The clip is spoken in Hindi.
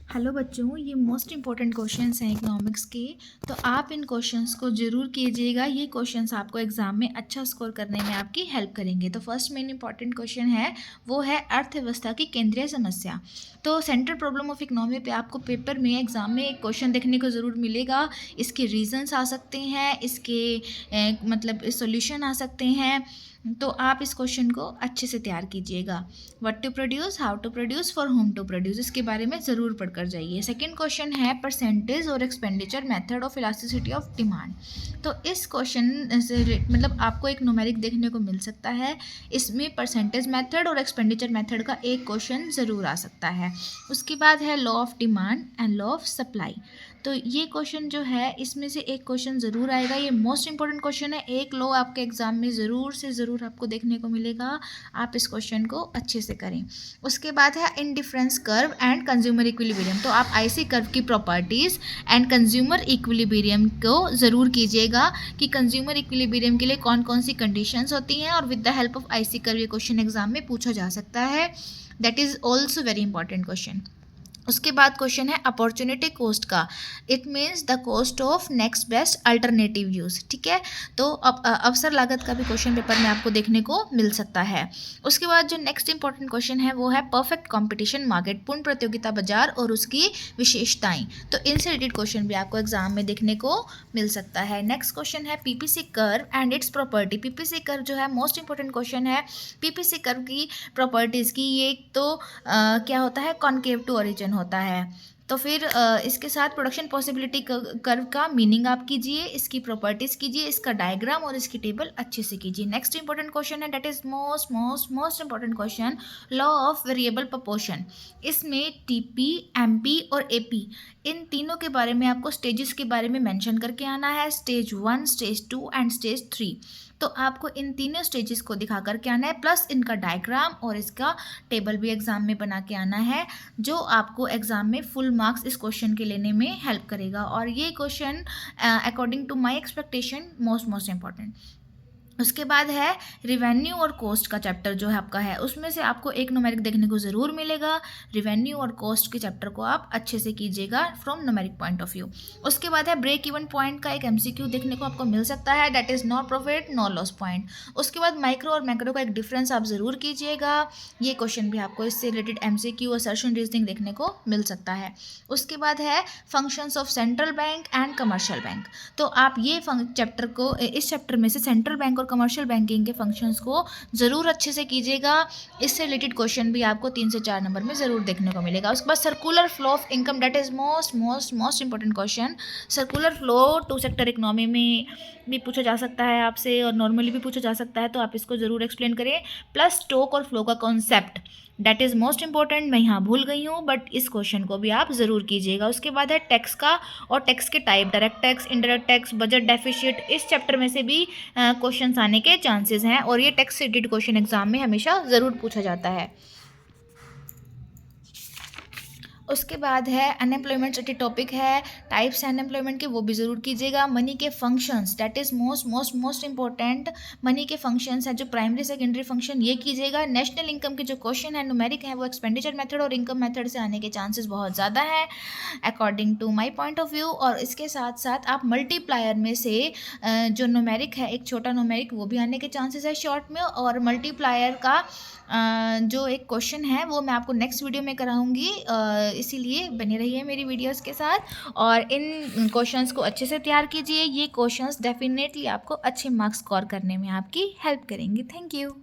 हेलो बच्चों, ये मोस्ट इम्पॉर्टेंट क्वेश्चंस हैं इकोनॉमिक्स के। तो आप इन क्वेश्चंस को ज़रूर कीजिएगा। ये क्वेश्चंस आपको एग्जाम में अच्छा स्कोर करने में आपकी हेल्प करेंगे। तो फर्स्ट मेन इंपॉर्टेंट क्वेश्चन है, वो है अर्थव्यवस्था की केंद्रीय समस्या। तो सेंट्रल प्रॉब्लम ऑफ इकोनॉमी पे आपको पेपर में एग्जाम में एक क्वेश्चन देखने को ज़रूर मिलेगा। इसके रीजंस आ सकते हैं, इसके मतलब सॉल्यूशन आ सकते हैं। तो आप इस क्वेश्चन को अच्छे से तैयार कीजिएगा। What to produce, how to produce, for whom to produce, इसके बारे में ज़रूर पढ़कर जाइए। सेकंड क्वेश्चन है परसेंटेज और expenditure method of elasticity of demand. तो इस क्वेश्चन से मतलब आपको एक न्यूमेरिक देखने को मिल सकता है। इसमें परसेंटेज मेथड और एक्सपेंडिचर मेथड का एक क्वेश्चन ज़रूर आ सकता है। उसके बाद है law of demand and law of supply. तो ये क्वेश्चन जो है, इसमें से एक क्वेश्चन ज़रूर आएगा। ये मोस्ट इंपॉर्टेंट क्वेश्चन है। एक लॉ आपके एग्जाम में ज़रूर से ज़रूर आपको देखने को मिलेगा। आप इस क्वेश्चन को अच्छे से करें। उसके बाद है indifference curve and consumer equilibrium. तो आप आईसी कर्व की प्रॉपर्टीज़ एंड कंज्यूमर इक्विलिब्रियम को ज़रूर कीजिएगा कि कंज्यूमर इक्विलिब्रियम के लिए कौन कौन सी कंडीशंस होती हैं, और with the help of IC curve ये क्वेश्चन एग्जाम में पूछा जा सकता है। That is also very important question. उसके बाद क्वेश्चन है अपॉर्चुनिटी कॉस्ट का। It means the cost of next best alternative use. ठीक है, तो अवसर लागत का भी क्वेश्चन पेपर में आपको देखने को मिल सकता है। उसके बाद जो नेक्स्ट इंपॉर्टेंट क्वेश्चन है, वो है परफेक्ट कंपटीशन मार्केट, पूर्ण प्रतियोगिता बाजार और उसकी विशेषताएं। तो इनसे रिलेटेड क्वेश्चन भी आपको एग्जाम में देखने को मिल सकता है। नेक्स्ट क्वेश्चन है PPC curve and it's property. PPC curve जो है मोस्ट इंपॉर्टेंट क्वेश्चन है। पीपीसी कर्व की प्रॉपर्टीज़ की ये तो क्या होता है, कॉनकेव टू ओरिजिन होता है। तो फिर इसके साथ प्रोडक्शन पॉसिबिलिटी कर्व का मीनिंग आप कीजिए, इसकी प्रॉपर्टीज़ कीजिए, इसका डायग्राम और इसकी टेबल अच्छे से कीजिए। नेक्स्ट इंपॉर्टेंट क्वेश्चन है, that is most most most important question, law of variable proportion. इसमें टीपी, एमपी और एपी, इन तीनों के बारे में आपको स्टेजेस के बारे में मेंशन करके आना है। Stage 1, stage 2 and stage 3। तो आपको इन तीनों स्टेजेस को दिखा करके आना है, प्लस इनका डायग्राम और इसका टेबल भी एग्जाम में बना के आना है, जो आपको एग्जाम में फुल मार्क्स इस क्वेश्चन के लेने में हेल्प करेगा। और ये question according to my expectation most important. उसके बाद है रिवेन्यू और कॉस्ट का चैप्टर जो है आपका है, उसमें से आपको एक न्यूमेरिक देखने को ज़रूर मिलेगा। रिवेन्यू और कॉस्ट के चैप्टर को आप अच्छे से कीजिएगा from numeric point of view. उसके बाद है ब्रेक इवन पॉइंट का एक एमसीक्यू देखने को आपको मिल सकता है, that is no profit no loss point. उसके बाद माइक्रो और मैक्रो का एक डिफरेंस आप ज़रूर कीजिएगा। ये क्वेश्चन भी आपको इससे रिलेटेड एमसीक्यू और सर्शन रीजनिंग देखने को मिल सकता है। उसके बाद है functions of central bank and commercial bank. तो आप ये चैप्टर को, इस चैप्टर में से सेंट्रल बैंक और कमर्शियल बैंकिंग के फंक्शंस को ज़रूर अच्छे से कीजिएगा। इससे रिलेटेड क्वेश्चन भी आपको 3 से 4 नंबर में ज़रूर देखने को मिलेगा। उसके बाद circular flow of income, that is most most most important question. Circular flow two sector economy में भी पूछा जा सकता है आपसे, और नॉर्मली भी पूछा जा सकता है, तो आप इसको ज़रूर एक्सप्लेन करें। प्लस स्टॉक और फ्लो का concept, that is most important. मैं यहाँ भूल गई हूँ, बट इस क्वेश्चन को भी आप ज़रूर कीजिएगा। उसके बाद है टैक्स का और टैक्स के type, direct tax, indirect tax, budget deficit. इस चैप्टर में से भी क्वेश्चंस आने के चांसेस हैं, और ये टैक्स से रिलेटेड क्वेश्चन एग्जाम में हमेशा ज़रूर पूछा जाता है। उसके बाद है अनएम्प्लॉयमेंट से टॉपिक है, टाइप्स अनएम्प्लॉयमेंट के, वो भी ज़रूर कीजिएगा। मनी के functions, that is most most most important. Money के फंक्शंस है जो प्राइमरी सेकेंडरी फंक्शन, ये कीजिएगा। नेशनल इनकम के जो क्वेश्चन है न्यूमेरिक है, वो एक्सपेंडिचर मेथड और इनकम मेथड से आने के चांसेस बहुत ज़्यादा है according to my point of view. और इसके साथ साथ आप मल्टीप्लायर में से जो न्यूमेरिक है, एक छोटा न्यूमेरिक, वो भी आने के चांसेस है शॉर्ट में। और मल्टीप्लायर का जो एक क्वेश्चन है, वो मैं आपको नेक्स्ट वीडियो में कराऊंगी, इसीलिए बने रहिए मेरी वीडियोस के साथ, और इन क्वेश्चंस को अच्छे से तैयार कीजिए। ये क्वेश्चंस डेफिनेटली आपको अच्छे मार्क्स स्कोर करने में आपकी हेल्प करेंगे। Thank you.